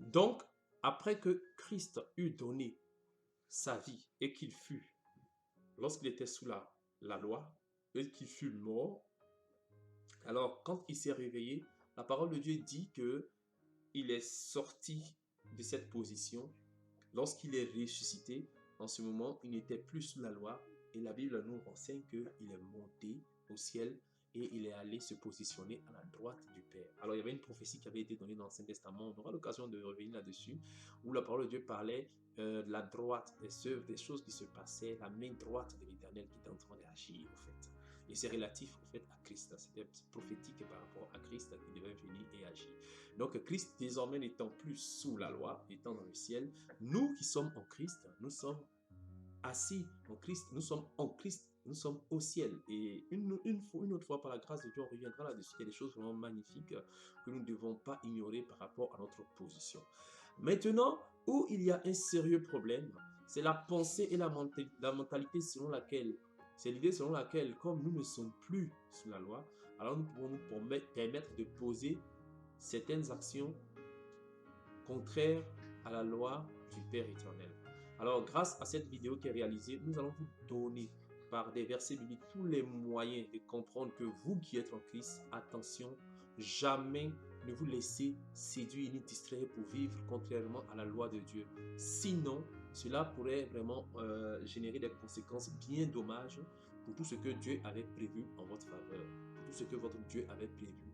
Donc, après que Christ eut donné sa vie et qu'il fut, lorsqu'il était sous la loi, et qu'il fut mort, alors quand il s'est réveillé, la parole de Dieu dit que il est sorti de cette position. Lorsqu'il est ressuscité, en ce moment, il n'était plus sous la loi et la Bible nous renseigne qu'il est monté au ciel et il est allé se positionner à la droite du Père. Alors, il y avait une prophétie qui avait été donnée dans l'Ancien Testament, on aura l'occasion de revenir là-dessus, où la parole de Dieu parlait de la droite des œuvres, des choses qui se passaient, la main droite de l'Éternel qui était en train d'agir, en fait. Et c'est relatif, en fait, à Christ. C'était prophétique par rapport à Christ qui devait venir et agir. Donc, Christ, désormais n'étant plus sous la loi, étant dans le ciel, nous qui sommes en Christ, nous sommes assis en Christ, nous sommes en Christ, nous sommes au ciel. Et une autre fois, par la grâce de Dieu, on reviendra là-dessus. Il y a des choses vraiment magnifiques que nous ne devons pas ignorer par rapport à notre position. Maintenant, où il y a un sérieux problème, c'est la pensée et la mentalité selon laquelle, c'est l'idée selon laquelle, comme nous ne sommes plus sous la loi, alors nous pouvons nous permettre de poser certaines actions contraires à la loi du Père éternel. Alors, grâce à cette vidéo qui est réalisée, nous allons vous donner par des versets bibliques tous les moyens de comprendre que vous qui êtes en Christ, attention, jamais ne vous laissez séduire ni distraire pour vivre contrairement à la loi de Dieu. Sinon, cela pourrait vraiment générer des conséquences bien dommages pour tout ce que Dieu avait prévu en votre faveur, pour tout ce que votre Dieu avait prévu